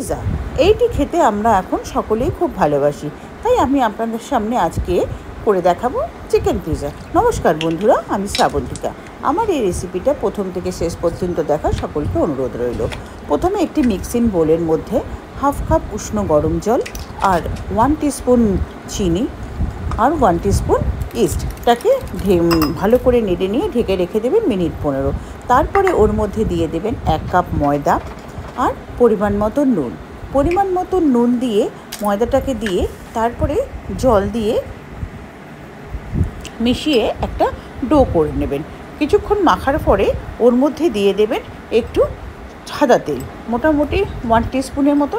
Pizza. এইটি খেতে আমরা এখন সকলেই খুব ভালোবাসি, তাই আমি আপনাদের সামনে আজকে করে দেখাবো চিকেন পিৎজা। নমস্কার বন্ধুরা, আমি শ্রাবন্তিকা। আমার এই রেসিপিটা প্রথম থেকে শেষ পর্যন্ত দেখা সকলকে অনুরোধ রইল। প্রথমে একটি মিক্সিং বোলের মধ্যে হাফ কাপ উষ্ণ গরম জল আর 1 টিস্পুন চিনি আর 1 টিস্পুন ইস্টটাকে ভালো করে নেড়ে নিয়ে ঢেকে রেখে দেবেন মিনিট 15। তারপরে ওর মধ্যে দিয়ে দেবেন 1 কাপ ময়দা আর পরিমাণ মতো নুন দিয়ে ময়দাটাকে দিয়ে তারপরে জল দিয়ে মিশিয়ে একটা ডো করে নেবেন। কিছুক্ষণ মাখার পরে ওর মধ্যে দিয়ে দেবেন একটু সাদা তেল, মোটামুটি 1 টিস্পুনের মতো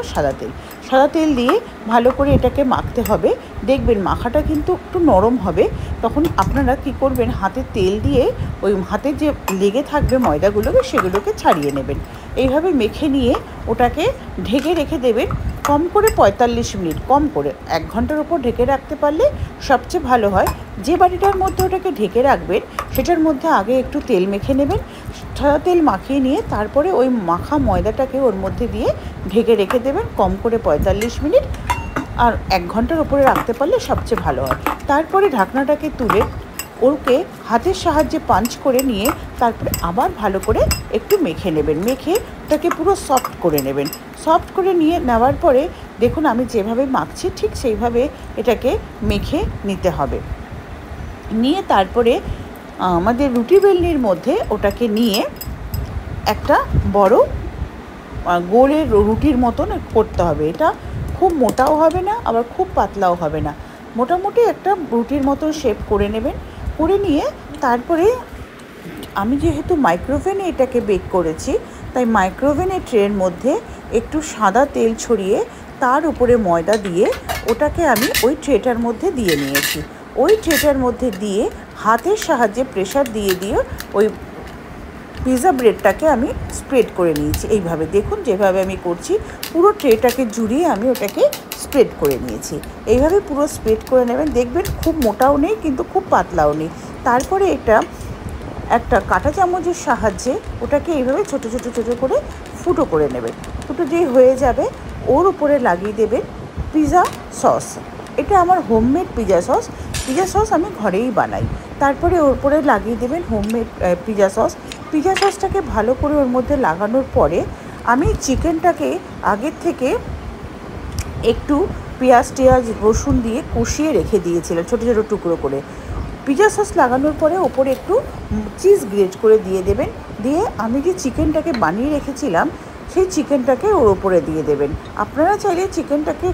সাদা তেল দিয়ে ভালো করে এটাকে মাখতে হবে। দেখবেন মাখাটা কিন্তু একটু নরম হবে, তখন আপনারা কি করবেন, হাতে তেল দিয়ে ওই হাতে যে লেগে থাকবে ময়দাগুলোকে সেগুলোকে ছাড়িয়ে নেবেন। এইভাবে মেখে নিয়ে ওটাকে ঢেকে রেখে দেবেন কম করে 45 মিনিট, কম করে 1 ঘন্টার উপর ঢেকে রাখতে পারলে সবচেয়ে ভালো হয়। যে বাটিটার মধ্যে ওটাকে ঢেকে রাখবেন সেটার মধ্যে আগে একটু তেল মেখে নেবেন, সাদা তেল মাখিয়ে নিয়ে তারপরে ওই মাখা ময়দাটাকে ওর মধ্যে দিয়ে ঢেকে রেখে দেবেন কম করে 45 মিনিট, আর 1 ঘন্টার উপরে রাখতে পারলে সবচেয়ে ভালো হয়। তারপরে ঢাকনাটাকে তুলে ওকে হাতের সাহায্যে পাঞ্চ করে নিয়ে তারপরে আবার ভালো করে একটু মেখে নেবেন, মেখে ওটাকে পুরো সফট করে নেবেন। সফট করে নিয়ে নেওয়ার পরে দেখুন আমি যেভাবে মাখছি ঠিক সেইভাবে এটাকে মেখে নিতে হবে। নিয়ে তারপরে আমাদের রুটি বেলনির মধ্যে ওটাকে নিয়ে একটা বড় গোলের রুটির মতন করতে হবে। এটা খুব মোটাও হবে না আবার খুব পাতলাও হবে না, মোটামুটি একটা রুটির মতন শেপ করে নেবেন। করে নিয়ে তারপরে আমি যেহেতু মাইক্রোওভেনে এটাকে বেক করেছি তাই মাইক্রোওভেনের ট্রের মধ্যে একটু সাদা তেল ছড়িয়ে তার উপরে ময়দা দিয়ে ওটাকে আমি ওই ট্রেটার মধ্যে দিয়ে নিয়েছি। ওই ট্রেটার মধ্যে দিয়ে হাতের সাহায্যে প্রেসার দিয়ে ওই পিৎজা ব্রেডটাকে আমি স্প্রেড করে নিয়েছি। এইভাবে দেখুন যেভাবে আমি করছি পুরো ট্রেটাকে জুড়িয়ে আমি ওটাকে স্প্রেড করে নিয়েছি। এইভাবে পুরো স্প্রেড করে নেবেন, দেখবেন খুব মোটাও নেই কিন্তু খুব পাতলাও নেই। তারপরে এটা একটা কাঁটা চামচের সাহায্যে ওটাকে এইভাবে ছোটো করে ফুটো করে নেবেন। ফুটো যেই হয়ে যাবে ওর উপরে লাগিয়ে দেবেন পিৎজা সস। এটা আমার হোমমেড পিৎজা সস আমি ঘরেই বানাই। তারপরে ওর উপরে লাগিয়ে দেবেন হোমমেড পিৎজা সসটাকে ভালো করে ওর মধ্যে লাগানোর পরে আমি চিকেনটাকে আগের থেকে একটু পেঁয়াজ রসুন দিয়ে কষিয়ে রেখে দিয়েছিলাম ছোটো টুকরো করে। পিৎজা সস লাগানোর পরে ওপরে একটু চিজ গ্রেট করে দিয়ে দেবেন, দিয়ে আমি যে চিকেনটাকে বানিয়ে রেখেছিলাম সেই চিকেনটাকে ওর ওপরে দিয়ে দেবেন। আপনারা চাইলে চিকেনটাকে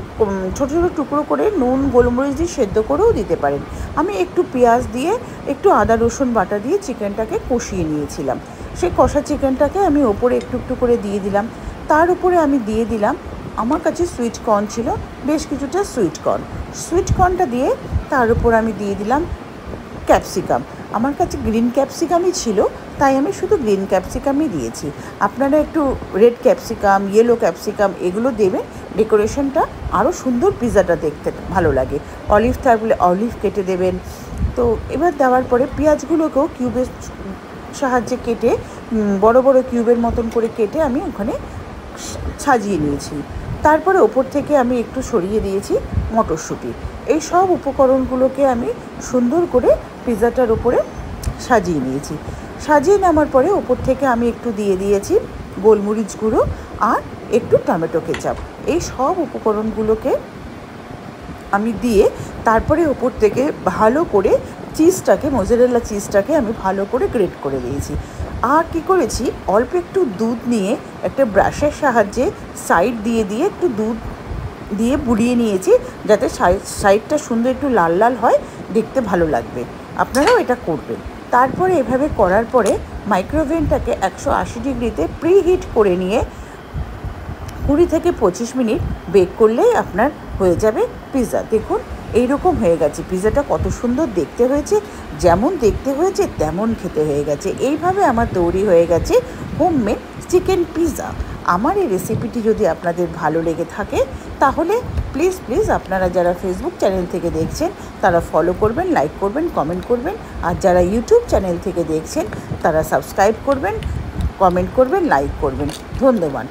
ছোটো টুকরো করে নুন গোলমরিচ দিয়ে সেদ্ধ করেও দিতে পারেন। আমি একটু পেঁয়াজ দিয়ে একটু আদা রসুন বাটা দিয়ে চিকেনটাকে কষিয়ে নিয়েছিলাম। সেই কষা চিকেনটাকে আমি ওপরে একটু করে দিয়ে দিলাম। তার উপরে আমি দিয়ে দিলাম, আমার কাছে সুইট কর্ন ছিল, বেশ কিছুটা সুইট কর্নটা দিয়ে তার উপর আমি দিয়ে দিলাম ক্যাপসিকাম। আমার কাছে গ্রিন ক্যাপসিকামই ছিল তাই আমি শুধু গ্রিন ক্যাপসিকামই দিয়েছি। আপনারা একটু রেড ক্যাপসিকাম, ইয়েলো ক্যাপসিকাম এগুলো দেবেন, ডেকোরেশনটা আরও সুন্দর পিৎজাটা দেখতে ভালো লাগে। অলিভ থাকলে অলিভ কেটে দেবেন। তো এবার দেওয়ার পরে পেঁয়াজগুলোকেও কিউবের সাহায্যে কেটে বড় কিউবের মতন করে কেটে আমি ওখানে সাজিয়ে নিয়েছি। তারপরে ওপর থেকে আমি একটু সরিয়ে দিয়েছি মটরশুঁটি। এই সব উপকরণগুলোকে আমি সুন্দর করে পিৎজাটার উপরে সাজিয়ে নিয়েছি। সাজিয়ে নেওয়ার পরে ওপর থেকে আমি একটু দিয়ে দিয়েছি গোলমরিচ গুঁড়ো আর একটু টমেটো কেচাপ। এই সব উপকরণগুলোকে আমি দিয়ে তারপরে ওপর থেকে ভালো করে মোজারেলা চিজটাকে আমি ভালো করে গ্রেট করে দিয়েছি। আর কি করেছি, অল্প একটু দুধ নিয়ে একটা ব্রাশের সাহায্যে সাইড দিয়ে একটু দুধ দিয়ে বুলিয়ে নিয়েছি যাতে সাইডটা সুন্দর একটু লাল হয়, দেখতে ভালো লাগবে। আপনারাও এটা করবেন। তারপরে এভাবে করার পরে মাইক্রোওভেনটাকে 180 ডিগ্রিতে প্রিহিট করে নিয়ে 20 থেকে 25 মিনিট বেক করলেই আপনার হয়ে যাবে পিৎজা। দেখুন এইরকম হয়ে গেছে পিৎজাটা, কত সুন্দর দেখতে হয়েছে, যেমন দেখতে হয়েছে তেমন খেতে হয়ে গেছে। এইভাবে আমার তৈরি হয়ে গেছে হোমমেড চিকেন পিৎজা। আমার এই রেসিপিটি যদি আপনাদের ভালো লেগে থাকে তাহলে প্লিজ আপনারা যারা ফেসবুক চ্যানেল থেকে দেখছেন তারা ফলো করবেন, লাইক করবেন, কমেন্ট করবেন। আর যারা ইউটিউব চ্যানেল থেকে দেখছেন তারা সাবস্ক্রাইব করবেন, কমেন্ট করবেন, লাইক করবেন। ধন্যবাদ।